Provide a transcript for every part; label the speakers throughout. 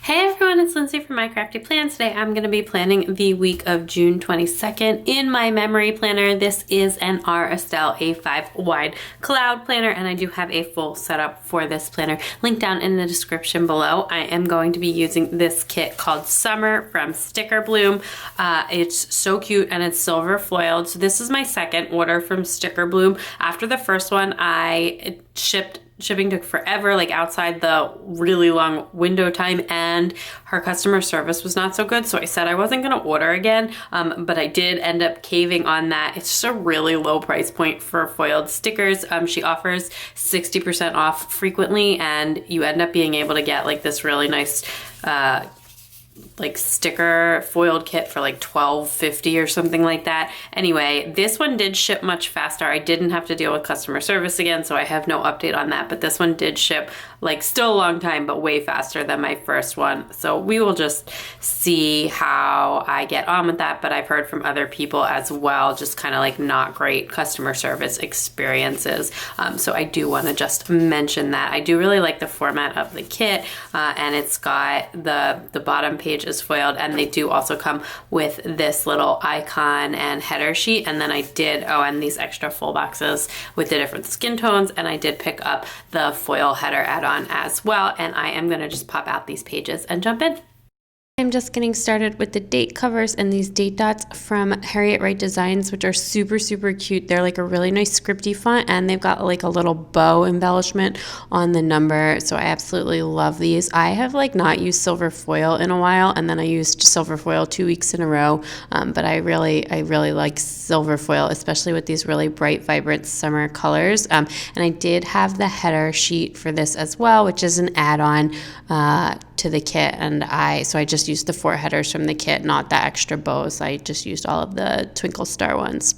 Speaker 1: Hey everyone, it's Lindsay from My Crafty Plans. Today I'm going to be planning the week of June 22nd in my memory planner. This is an Aura Estelle A5 wide cloud planner, and I do have a full setup for this planner linked down in the description below. I am going to be using this kit called Summer from Stickerbloom. It's so cute and it's silver foiled. So this is my second order from Stickerbloom. After the first one, shipping took forever, like outside the really long window time, and her customer service was not so good. So I said I wasn't gonna order again, but I did end up caving on that. It's just a really low price point for foiled stickers. She offers 60% off frequently, and you end up being able to get like this really nice like sticker foiled kit for like $12.50 or something like that. Anyway, this one did ship much faster. I didn't have to deal with customer service again, so I have no update on that, but this one did ship like still a long time, but way faster than my first one. So we will just see how I get on with that, but I've heard from other people as well, just kind of like not great customer service experiences. So I do want to just mention that. I do really like the format of the kit, and it's got the bottom page is foiled, and they do also come with this little icon and header sheet. And then I did, and these extra full boxes with the different skin tones, and I did pick up the foil header add-on as well. And I am going to just pop out these pages and jump in. I'm just getting started with the date covers and these date dots from Harriet Wright Designs, which are super, super cute. They're like a really nice scripty font, and they've got like a little bow embellishment on the number. So I absolutely love these. I have like not used silver foil in a while, and then I used silver foil 2 weeks in a row. But I really like silver foil, especially with these really bright, vibrant summer colors. And I did have the header sheet for this as well, which is an add-on to the kit, and I just used the 4 headers from the kit, not the extra bows. I just used all of the twinkle star ones.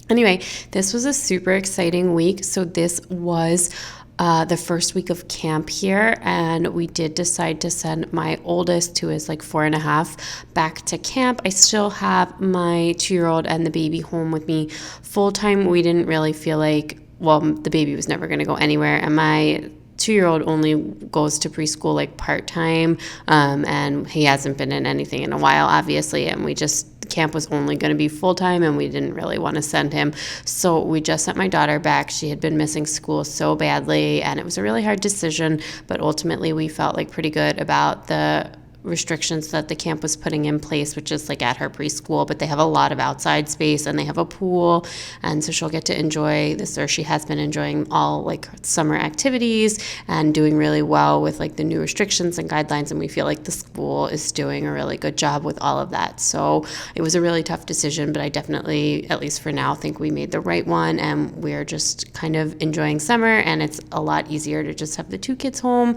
Speaker 1: Anyway, this was a super exciting week. So this was the first week of camp here, and we did decide to send my oldest, who is like 4.5, back to camp. I still have my 2-year-old and the baby home with me full time. We didn't really feel like, well, the baby was never going to go anywhere, and my 2-year-old only goes to preschool like part-time, and he hasn't been in anything in a while, obviously, and camp was only going to be full-time, and we didn't really want to send him. So we just sent my daughter back. She had been missing school so badly, and it was a really hard decision, but ultimately we felt like pretty good about the restrictions that the camp was putting in place, which is like at her preschool, but they have a lot of outside space and they have a pool, and so she'll get to enjoy this, or she has been enjoying all like summer activities and doing really well with like the new restrictions and guidelines, and we feel like the school is doing a really good job with all of that. So it was a really tough decision, but I definitely, at least for now, think we made the right one, and we're just kind of enjoying summer, and it's a lot easier to just have the 2 kids home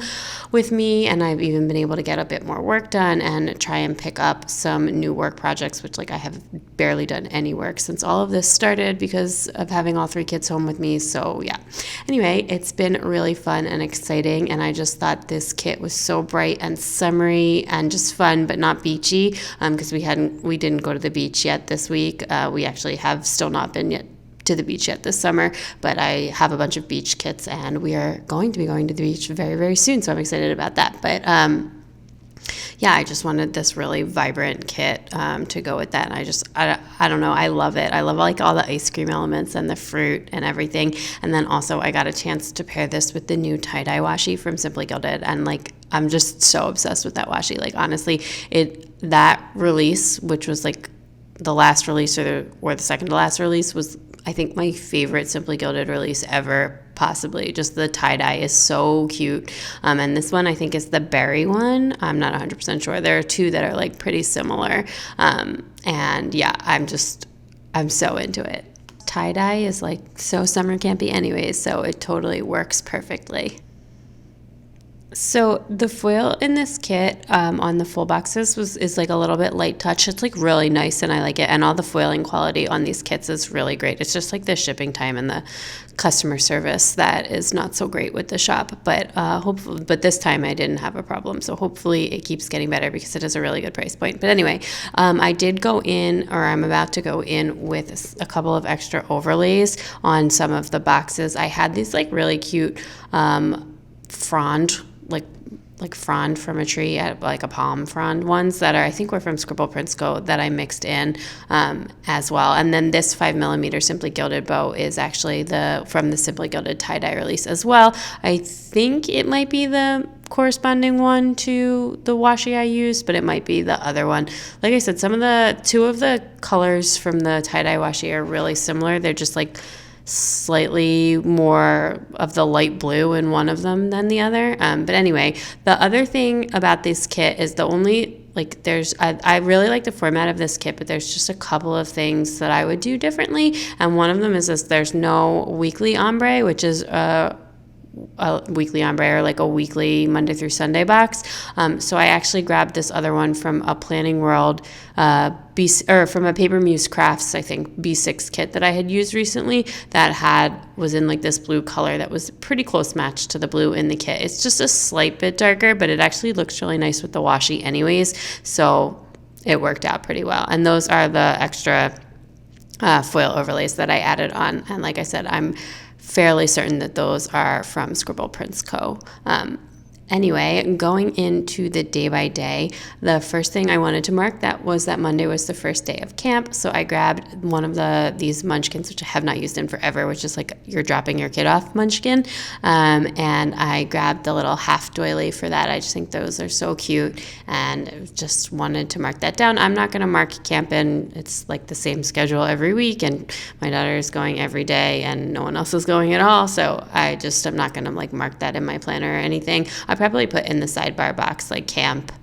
Speaker 1: with me, and I've even been able to get a bit more work done and try and pick up some new work projects, which like I have barely done any work since all of this started because of having all 3 kids home with me. So yeah, anyway, it's been really fun and exciting, and I just thought this kit was so bright and summery and just fun, but not beachy, because we didn't go to the beach yet this week. We actually have still not been yet to the beach yet this summer, but I have a bunch of beach kits, and we are going to be going to the beach very, very soon, so I'm excited about that. But yeah, I just wanted this really vibrant kit to go with that. And I don't know, I love it. I love like all the ice cream elements and the fruit and everything. And then also I got a chance to pair this with the new tie-dye washi from Simply Gilded. And like, I'm just so obsessed with that washi. Like honestly, that release, which was like the last release or the second to last release, was I think my favorite Simply Gilded release ever, possibly. Just the tie-dye is so cute. And this one I think is the berry one. I'm not 100% sure. There are 2 that are like pretty similar. And yeah, I'm so into it. Tie-dye is like so summer campy anyways, so it totally works perfectly. So the foil in this kit on the full boxes is like a little bit light touch. It's like really nice, and I like it. And all the foiling quality on these kits is really great. It's just like the shipping time and the customer service that is not so great with the shop. But hopefully, but this time I didn't have a problem. So hopefully it keeps getting better because it is a really good price point. But anyway, I did go in, or I'm about to go in with a couple of extra overlays on some of the boxes. I had these like really cute frond like like frond from a tree, like a palm frond ones that are, I think were from Scribble Prince Co. that I mixed in as well. And then this 5mm Simply Gilded bow is actually from the Simply Gilded tie-dye release as well. I think it might be the corresponding one to the washi I used, but it might be the other one. Like I said, two of the colors from the tie-dye washi are really similar. They're just like slightly more of the light blue in one of them than the other. But anyway, the other thing about this kit is I really like the format of this kit, but there's just a couple of things that I would do differently. And one of them is there's no weekly ombre, which is a weekly ombre or like a weekly Monday through Sunday box. So I actually grabbed this other one from a Planning World from a Paper Muse Crafts, I think B6 kit that I had used recently that was in like this blue color that was pretty close match to the blue in the kit. It's just a slight bit darker, but it actually looks really nice with the washi anyways. So it worked out pretty well. And those are the extra foil overlays that I added on. And like I said, I'm fairly certain that those are from Scribble Prince Co. Anyway, going into the day by day, the first thing I wanted to mark that Monday was the first day of camp. So I grabbed one of these munchkins, which I have not used in forever, which is like you're dropping your kid off munchkin. And I grabbed the little half doily for that. I just think those are so cute and just wanted to mark that down. I'm not going to mark camp in. It's like the same schedule every week, and my daughter is going every day and no one else is going at all. So I'm not going to like mark that in my planner or anything. I probably put in the sidebar box like camp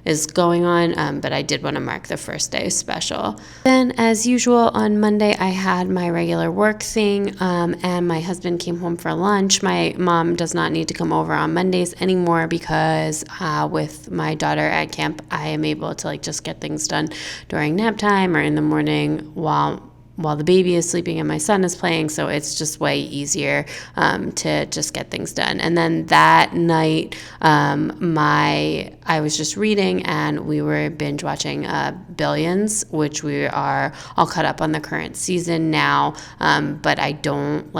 Speaker 1: is going on, but I did want to mark the first day special. Then as usual on Monday I had my regular work thing, and my husband came home for lunch. My mom does not need to come over on Mondays anymore because with my daughter at camp I am able to like just get things done during nap time or in the morning while the baby is sleeping and my son is playing, so it's just way easier to just get things done. And then that night, I was just reading and we were binge watching Billions, which we are all caught up on the current season now, but I don't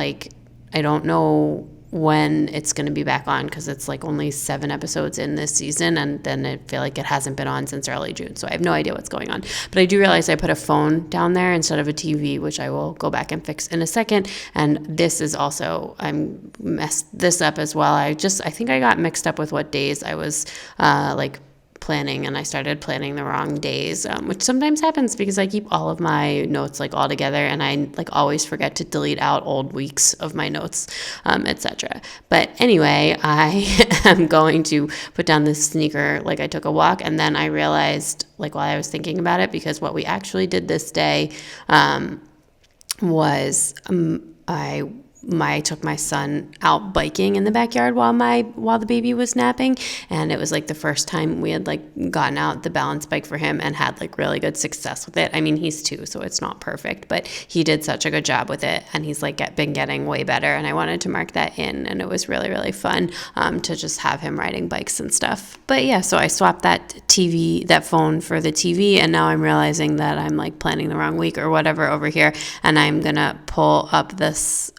Speaker 1: know when it's going to be back on because it's like only 7 episodes in this season, and then I feel like it hasn't been on since early June, so I have no idea what's going on. But I do realize I put a phone down there instead of a TV, which I will go back and fix in a second. And this is also, I messed this up as well. I think I got mixed up with what days I was planning, and I started planning the wrong days, which sometimes happens because I keep all of my notes like all together, and I like always forget to delete out old weeks of my notes, etc. But anyway, I am going to put down this sneaker. Like I took a walk, and then I realized like while I was thinking about it, because what we actually did this day was I took my son out biking in the backyard while the baby was napping, and it was like the first time we had like gotten out the balance bike for him and had like really good success with it. I mean, he's 2, so it's not perfect, but he did such a good job with it, and he's like been getting way better, and I wanted to mark that in, and it was really, really fun to just have him riding bikes and stuff. But yeah, so I swapped that phone for the TV, and now I'm realizing that I'm like planning the wrong week or whatever over here, and I'm gonna pull up this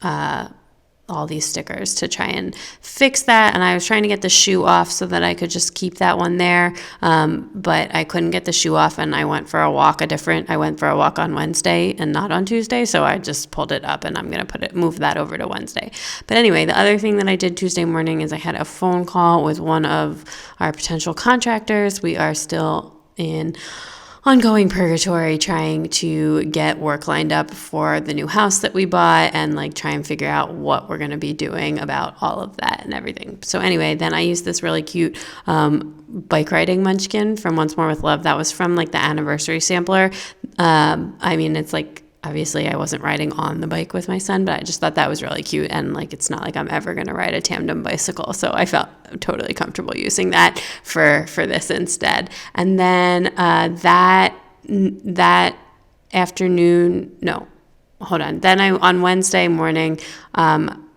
Speaker 1: all these stickers to try and fix that. And I was trying to get the shoe off so that I could just keep that one there, but I couldn't get the shoe off, and I went for a walk on Wednesday and not on Tuesday, so I just pulled it up, and I'm going to move that over to Wednesday. But anyway, the other thing that I did Tuesday morning is I had a phone call with one of our potential contractors. We are still in ongoing purgatory trying to get work lined up for the new house that we bought and like try and figure out what we're going to be doing about all of that and everything. So anyway, then I used this really cute bike riding munchkin from Once More with Love. That was from like the anniversary sampler. I mean, it's like, obviously I wasn't riding on the bike with my son, but I just thought that was really cute, and like it's not like I'm ever going to ride a tandem bicycle, so I felt totally comfortable using that for this instead. And then that afternoon, no, hold on. Then on Wednesday morning,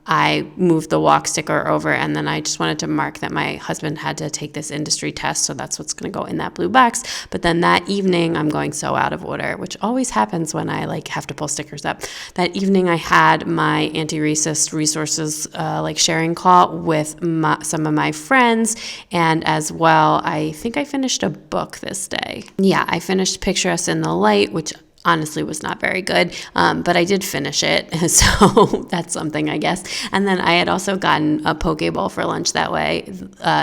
Speaker 1: I moved the walk sticker over, and then I just wanted to mark that my husband had to take this industry test, so that's what's going to go in that blue box. But then that evening, I'm going so out of order, which always happens when I like have to pull stickers up. That evening, I had my anti-racist resources like sharing call with some of my friends, and as well, I think I finished a book this day. Yeah, I finished Picture Us in the Light, which honestly was not very good, but I did finish it, so that's something, I guess. And then I had also gotten a poke bowl for lunch that way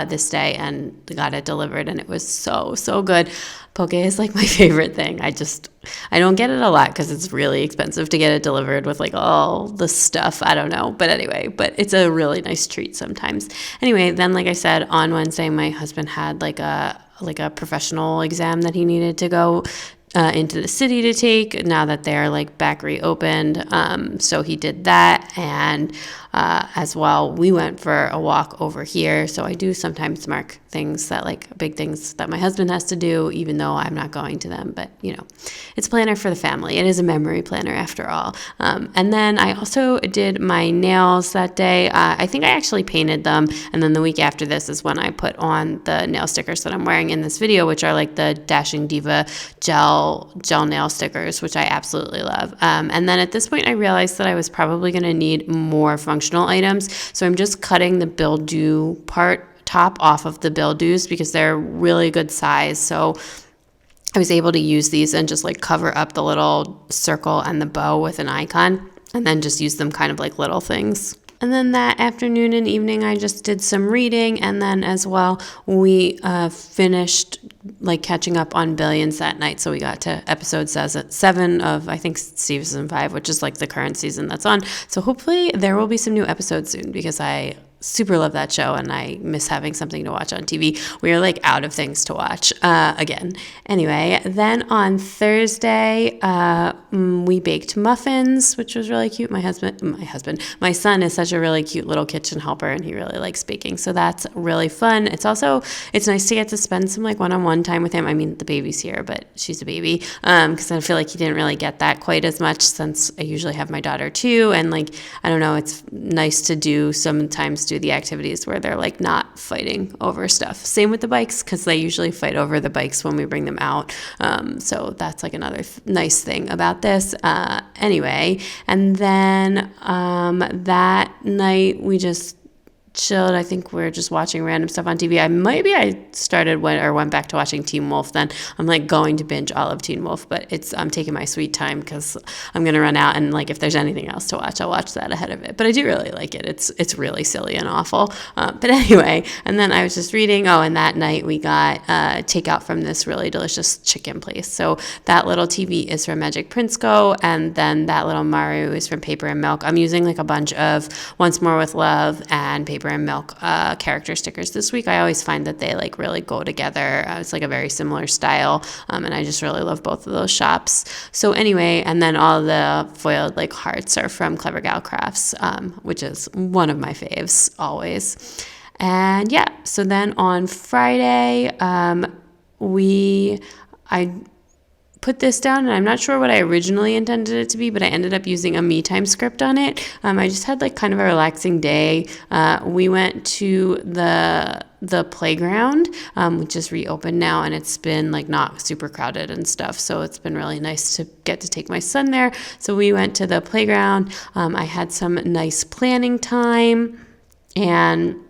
Speaker 1: this day, and got it delivered, and it was so good. Poke is like my favorite thing. I don't get it a lot because it's really expensive to get it delivered with like all the stuff. I don't know. But anyway, but it's a really nice treat sometimes. Anyway, then like I said, on Wednesday, my husband had like a professional exam that he needed to go into the city to take now that they're like back reopened. So he did that, and as well, we went for a walk over here. So I do sometimes mark things that like big things that my husband has to do, even though I'm not going to them. But you know, it's a planner for the family. It is a memory planner after all. And then I also did my nails that day. I think I actually painted them, and then the week after this is when I put on the nail stickers that I'm wearing in this video, which are like the Dashing Diva gel nail stickers, which I absolutely love. And then at this point, I realized that I was probably going to need more functional items. So I'm just cutting the bill due top off of the bill dues because they're really good size. So I was able to use these and just like cover up the little circle and the bow with an icon, and then just use them kind of like little things. And then that afternoon and evening, I just did some reading. And then as well, we finished like catching up on Billions that night. So we got to episode 7 of, I think, season 5, which is like the current season that's on. So hopefully there will be some new episodes soon, because I super love that show and I miss having something to watch on TV. We are like out of things to watch again. Anyway, then on Thursday, we baked muffins, which was really cute. My son is such a really cute little kitchen helper, and he really likes baking. So that's really fun. It's nice to get to spend some like one-on-one time with him. I mean, the baby's here, but she's a baby. Because I feel like he didn't really get that quite as much, since I usually have my daughter too. And like, I don't know, it's nice to sometimes do the activities where they're like not fighting over stuff. Same with the bikes, because they usually fight over the bikes when we bring them out. So that's like another nice thing about this. Anyway, and then that night we just chilled. I think we're just watching random stuff on TV. I went back to watching Teen Wolf. Then I'm like going to binge all of Teen Wolf, but I'm taking my sweet time because I'm gonna run out, and like if there's anything else to watch, I'll watch that ahead of it. But I do really like it. It's really silly and awful. But anyway, and then I was just reading. Oh, and that night we got takeout from this really delicious chicken place. So that little TV is from Magic Prince Co, and then that little Maru is from Paper and Milk. I'm using like a bunch of Once More with Love and Paper and Milk character stickers this week. I always find that they like really go together. It's like a very similar style, and I just really love both of those shops. So anyway, and then all the foiled like hearts are from Clever Gal Crafts, which is one of my faves always. And yeah, so then on Friday, I put this down, and I'm not sure what I originally intended it to be, but I ended up using a me time script on it. I just had like kind of a relaxing day. We went to the playground, which is reopened now, and it's been like not super crowded and stuff. So it's been really nice to get to take my son there. So we went to the playground. I had some nice planning time, and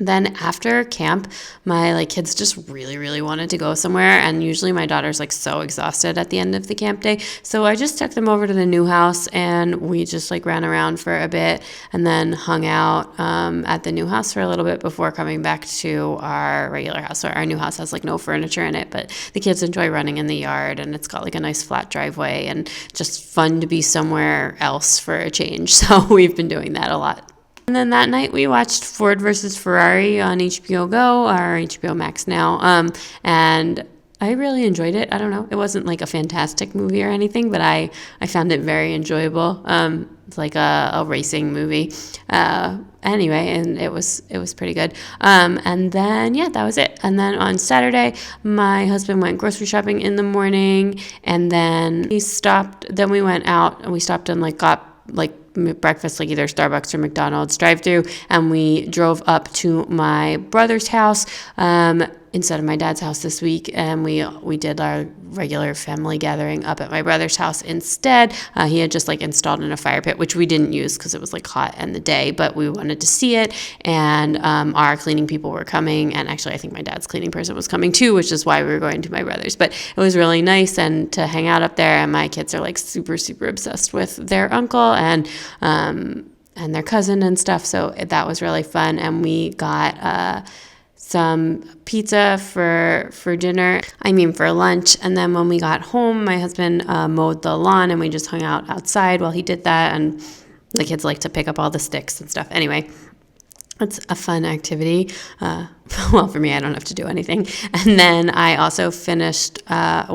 Speaker 1: then after camp, my like kids just really, really wanted to go somewhere, and usually my daughter's like so exhausted at the end of the camp day. So I just took them over to the new house, and we just like ran around for a bit, and then hung out at the new house for a little bit before coming back to our regular house. So our new house has like no furniture in it, but the kids enjoy running in the yard, and it's got like a nice flat driveway, and just fun to be somewhere else for a change. So we've been doing that a lot. And then that night we watched Ford versus Ferrari on HBO Go, or HBO Max now, and I really enjoyed it. I don't know, it wasn't like a fantastic movie or anything, but I found it very enjoyable. It's like a racing movie. Anyway, and it was pretty good. And then yeah, that was it. And then on Saturday, my husband went grocery shopping in the morning, and then we went out, and we stopped and got breakfast, like either Starbucks or McDonald's drive-through, and we drove up to my brother's house instead of my dad's house this week, and we did our regular family gathering up at my brother's house instead. He had just like installed in a fire pit, which we didn't use because it was like hot in the day, but we wanted to see it, and our cleaning people were coming, and actually I think my dad's cleaning person was coming too, which is why we were going to my brother's. But it was really nice and to hang out up there, and my kids are like super obsessed with their uncle and their cousin and stuff, so that was really fun. And we got some pizza for dinner, for lunch. And then when we got home, my husband mowed the lawn, and we just hung out outside while he did that, and the kids like to pick up all the sticks and stuff. Anyway, it's a fun activity. Well, for me, I don't have to do anything. And then I also finished, I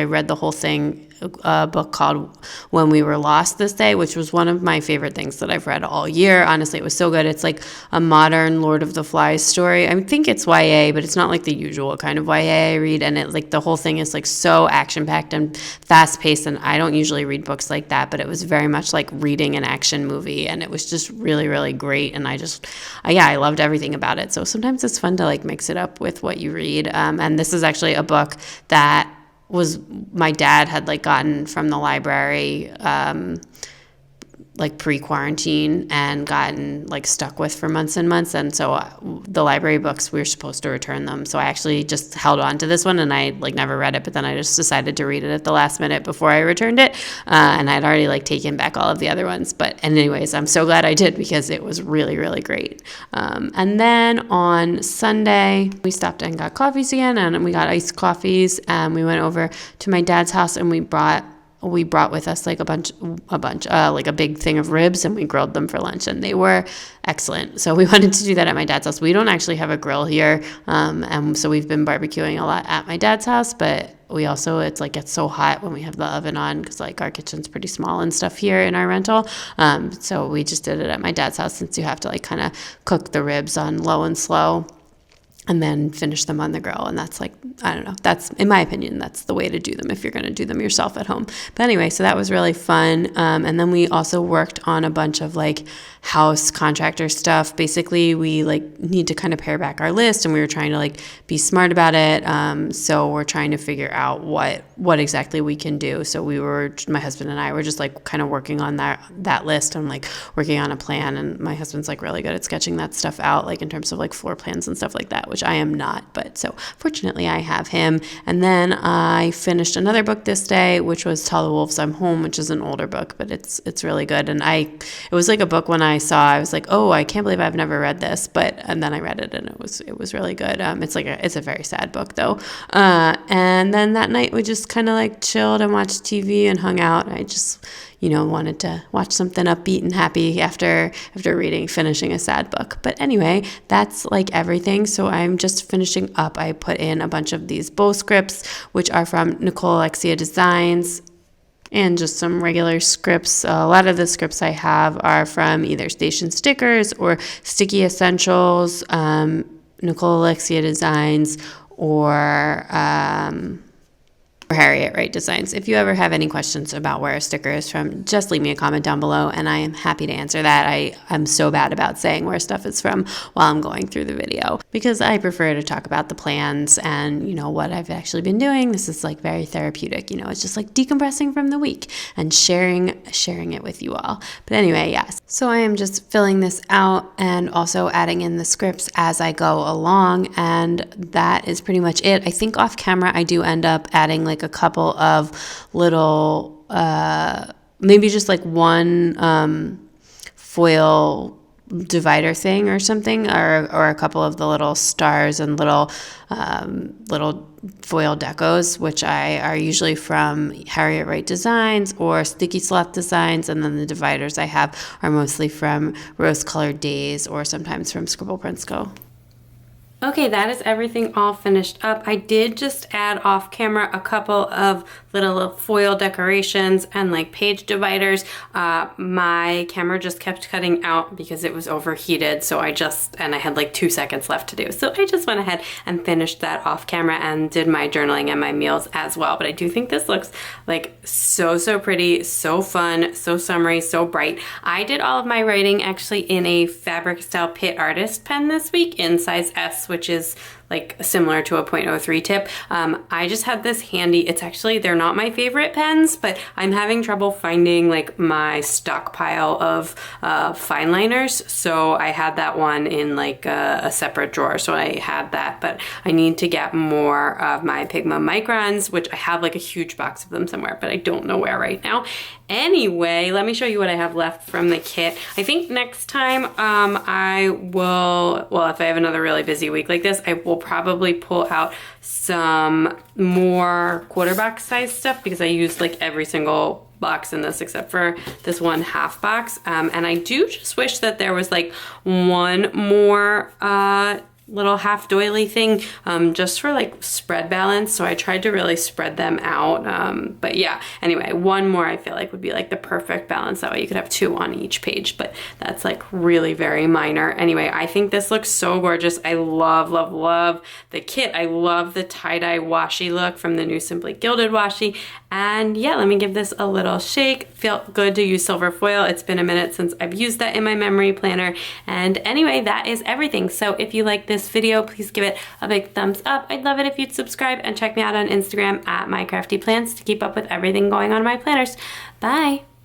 Speaker 1: read the whole thing, a book called When We Were Lost this day, which was one of my favorite things that I've read all year. Honestly, it was so good. It's like a modern Lord of the Flies story. I think it's YA, but it's not like the usual kind of YA I read. And it like the whole thing is like so action-packed and fast-paced, and I don't usually read books like that, but it was very much like reading an action movie, and it was just really great. And I loved everything about it. So sometimes it's fun to like mix it up with what you read. And this is actually a book that was my dad had like gotten from the library like pre-quarantine and gotten like stuck with for months and months. And so the library books, we were supposed to return them. So I actually just held on to this one, and I like never read it, but then I just decided to read it at the last minute before I returned it. And I'd already like taken back all of the other ones. And anyways, I'm so glad I did because it was really great. And then on Sunday, we stopped and got coffees again, and we got iced coffees, and we went over to my dad's house, and we brought with us like a bunch, like a big thing of ribs, and we grilled them for lunch, and they were excellent. So we wanted to do that at my dad's house. We don't actually have a grill here, and so we've been barbecuing a lot at my dad's house, but we also, it's like gets so hot when we have the oven on because like our kitchen's pretty small and stuff here in our rental. So we just did it at my dad's house since you have to like kind of cook the ribs on low and slow and then finish them on the grill. And that's like, I don't know, that's, in my opinion, that's the way to do them if you're going to do them yourself at home. But anyway, so that was really fun. And then we also worked on a bunch of like house contractor stuff. Basically, we like need to kind of pare back our list, and we were trying to like be smart about it. So we're trying to figure out what exactly we can do. So my husband and I were just like kind of working on that list and like working on a plan. And my husband's like really good at sketching that stuff out, like in terms of like floor plans and stuff like that, which I am not. But so fortunately I have him. And then I finished another book this day, which was Tell the Wolves I'm Home, which is an older book, but it's really good. And it was like a book when I saw, I was like, oh, I can't believe I've never read this. And then I read it, and it was really good. It's a very sad book though. And then that night we just kind of like chilled and watched TV and hung out. I just, wanted to watch something upbeat and happy after finishing a sad book. But anyway, that's like everything. So I'm just finishing up. I put in a bunch of these bow scripts, which are from Nicole Alexia Designs, and just some regular scripts. A lot of the scripts I have are from either Station Stickers or Sticky Essentials, Nicole Alexia Designs, or Harriet Wright Designs. If you ever have any questions about where a sticker is from, just leave me a comment down below, and I am happy to answer that. I'm so bad about saying where stuff is from while I'm going through the video because I prefer to talk about the plans and, what I've actually been doing. This is like very therapeutic. It's just like decompressing from the week and sharing it with you all. But anyway, yes. So I am just filling this out and also adding in the scripts as I go along, and that is pretty much it. I think off camera I do end up adding like a couple of little, maybe just like one foil divider thing or something, or a couple of the little stars and little foil decos, which are usually from Harriet Wright Designs or Sticky Sloth Designs, and then the dividers I have are mostly from Rose Colored Days or sometimes from Scribble Prints Co. Okay, that is everything all finished up. I did just add off camera a couple of little foil decorations and like page dividers. My camera just kept cutting out because it was overheated, so I had like 2 seconds left to do. So I just went ahead and finished that off camera and did my journaling and my meals as well. But I do think this looks like so pretty, so fun, so summery, so bright. I did all of my writing actually in a Fabric Style Pit Artist pen this week in size S, which is like similar to a .03 tip. I just had this handy. It's actually, they're not my favorite pens, but I'm having trouble finding like my stockpile of fine liners. So I had that one in like a separate drawer. So I had that, but I need to get more of my Pigma Microns, which I have like a huge box of them somewhere, but I don't know where right now. Anyway, let me show you what I have left from the kit. I think next time I will, well, if I have another really busy week like this, I will probably pull out some more quarter box size stuff because I used like every single box in this except for this one half box. And I do just wish that there was like one more little half doily thing just for like spread balance, so I tried to really spread them out, but yeah, anyway, one more I feel like would be like the perfect balance. That way you could have 2 on each page, but that's like really very minor. Anyway, I think this looks so gorgeous. I love the kit. I love the tie-dye washi look from the new Simply Gilded washi. And yeah, let me give this a little shake. Felt good to use silver foil. It's been a minute since I've used that in my memory planner. And anyway, that is everything. So if you like this video, please give it a big thumbs up. I'd love it if you'd subscribe and check me out on Instagram at mycraftyplans to keep up with everything going on in my planners. Bye.